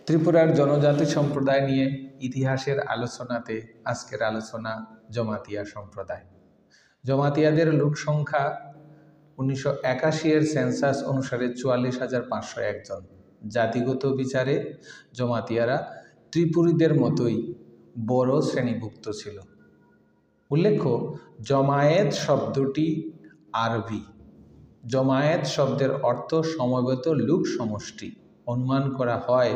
ত্রিপুরার জনজাতি সম্প্রদায় নিয়ে ইতিহাসের আলোচনাতে আজকের আলোচনা জমাতিয়া সম্প্রদায়। জমাতিয়াদের লোক সংখ্যা 1981 সেন্সাস অনুসারে 44,501 জন। জাতিগত বিচারে জমাতিয়ারা ত্রিপুরীদের মতোই বড় শ্রেণীভুক্ত ছিল। উল্লেখ্য, জমায়েত শব্দটি আরবি। জমায়েত শব্দের অর্থ সমবেত লোক সমষ্টি। অনুমান করা হয়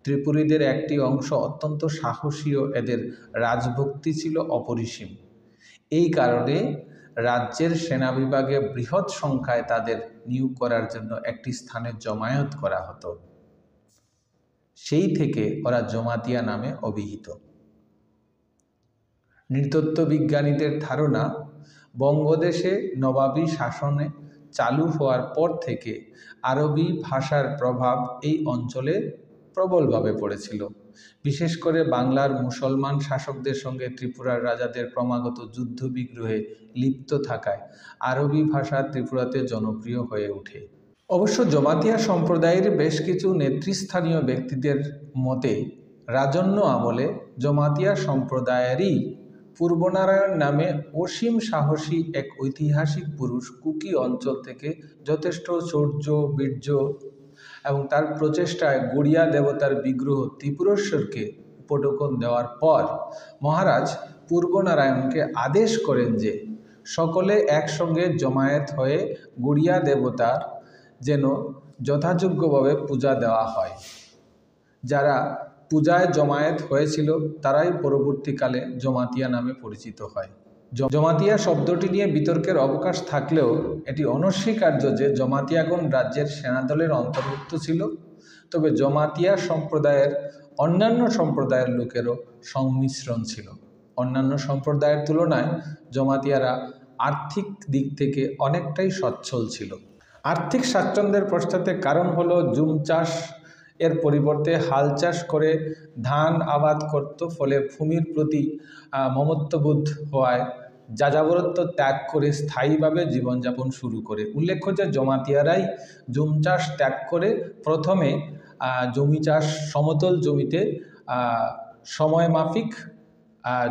ত্রিপুরীদের একটি অংশ অত্যন্ত সাহসী ও এদের রাজভক্তি ছিল অপরিসীম। এই কারণে রাজ্যের সেনা বিভাগে বৃহৎ সংখ্যায় তাদের নিয়োগ করার জন্য একটি স্থানে জমায়েত করা হতো। সেই থেকে ওরা জমাতিয়া নামে অভিহিত। নৃতত্ত্ব বিজ্ঞানীদের ধারণা, বঙ্গদেশে নবাবী শাসনে চালু হওয়ার পর থেকে আরবি ভাষার প্রভাব এই অঞ্চলে প্রবলভাবে পড়েছিল। বিশেষ করে বাংলার মুসলমান শাসকদের সঙ্গে ত্রিপুরার রাজাদের ক্রমাগত যুদ্ধ বিগ্রহে লিপ্ত থাকায় আরবি ভাষা ত্রিপুরাতে জনপ্রিয় হয়ে ওঠে। অবশ্য জমাতিয়া সম্প্রদায়ের বেশ কিছু নেতৃস্থানীয় ব্যক্তিদের মতে রাজন্য আমলে জমাতিয়া সম্প্রদায়েরই পূর্বনারায়ণ নামে অসীম সাহসী এক ঐতিহাসিক পুরুষ কুকি অঞ্চল থেকে যথেষ্ট শৌর্য, বীর্য এবং তার প্রচেষ্টায় গড়িয়া দেবতার বিগ্রহ ত্রিপুরেশ্বরকে উপঢৌকন দেওয়ার পর মহারাজ পূর্বনারায়ণকে আদেশ করেন যে সকলে একসঙ্গে জমায়েত হয়ে গড়িয়া দেবতার যেন যথাযোগ্যভাবে পূজা দেওয়া হয়। যারা পূজায় জমায়েত হয়েছিল তারাই পরবর্তীকালে জমাতিয়া নামে পরিচিত হয়। জমাতিয়া শব্দটি নিয়ে বিতর্কের অবকাশ থাকলেও এটি অনস্বীকার্য যে জমাতিয়াগণ রাজ্যের সেনাদলের অন্তর্ভুক্ত ছিল। তবে জমাতিয়া সম্প্রদায়ের অন্যান্য সম্প্রদায়ের লোকেরও সংমিশ্রণ ছিল। অন্যান্য সম্প্রদায়ের তুলনায় জমাতিয়ারা আর্থিক দিক থেকে অনেকটাই সচ্ছল ছিল। আর্থিক স্বাচ্ছন্দ্যের পশ্চাতে কারণ হলো জুম চাষ এর পরিবর্তে হাল চাষ করে ধান আবাদ করত, ফলে ভূমির প্রতি মমত্ববোধ হওয়ায় যাযাবরত্ব ত্যাগ করে স্থায়ীভাবে জীবনযাপন শুরু করে। উল্লেখ্য যে জমাতিয়ারাই জুম চাষ ত্যাগ করে প্রথমে জমি চাষ, সমতল জমিতে সময়মাফিক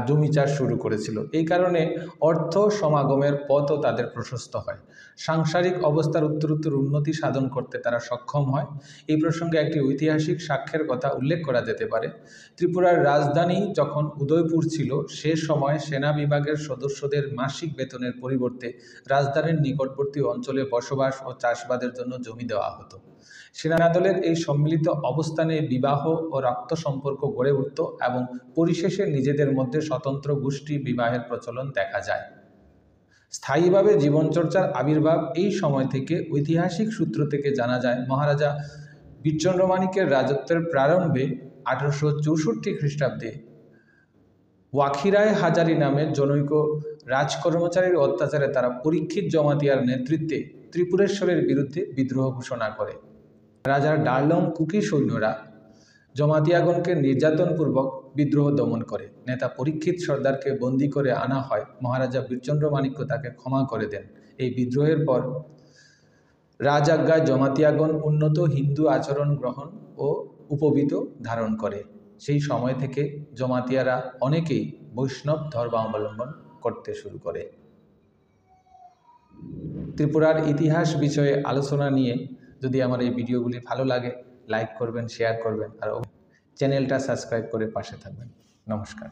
জমি চাষ শুরু করেছিল। এই কারণে অর্থ সমাগমের পথও তাদের প্রশস্ত হয়। সাংসারিক অবস্থার উত্তরোত্তর উন্নতি সাধন করতে তারা সক্ষম হয়। এই প্রসঙ্গে একটি ঐতিহাসিক সাক্ষ্যের কথা উল্লেখ করা যেতে পারে। ত্রিপুরার রাজধানী যখন উদয়পুর ছিল, সে সময় সেনা বিভাগের সদস্যদের মাসিক বেতনের পরিবর্তে রাজধানীর নিকটবর্তী অঞ্চলে বসবাস ও চাষাবাদের জন্য জমি দেওয়া হতো। সেনাদলের এই সম্মিলিত অবস্থানে বিবাহ ও রক্ত সম্পর্ক গড়ে উঠত এবং পরিশেষে নিজেদের মধ্যে স্বতন্ত্র গোষ্ঠী বিবাহের প্রচলন দেখা যায়। স্থায়ীভাবে জীবনচর্চার আবির্ভাব এই সময় থেকে। ঐতিহাসিক সূত্র থেকে জানা যায় মহারাজা বীরচন্দ্র মানিক্যের রাজত্বের প্রারম্ভে 1864 খ্রিস্টাব্দে ওয়াখিরায় হাজারি নামে জনৈক রাজকর্মচারীর অত্যাচারে তারা পরীক্ষিত জমাতিয়ার নেতৃত্বে ত্রিপুরেশ্বরের বিরুদ্ধে বিদ্রোহ ঘোষণা করে। রাজার ডার্লং কুকি সৈন্যরা জমাতিয়াগণকে নির্যাতনপূর্বক বিদ্রোহ দমন করে। নেতা পরীক্ষিত সর্দারকে বন্দী করে আনা হয়। মহারাজা বীরচন্দ্র মানিক্য তাকে ক্ষমা করে দেন। এই বিদ্রোহের পর রাজাজ্ঞায় জমাতিয়াগণ উন্নত হিন্দু আচরণ গ্রহণ ও উপবীত ধারণ করে। সেই সময় থেকে জমাতিয়ারা অনেকেই বৈষ্ণব ধর্মাবলম্বন করতে শুরু করে। ত্রিপুরার ইতিহাস বিষয়ে আলোচনা নিয়ে যদি আমার এই ভিডিওগুলি ভালো লাগে, লাইক করবেন, শেয়ার করবেন আর চ্যানেলটা সাবস্ক্রাইব করে পাশে থাকবেন। নমস্কার।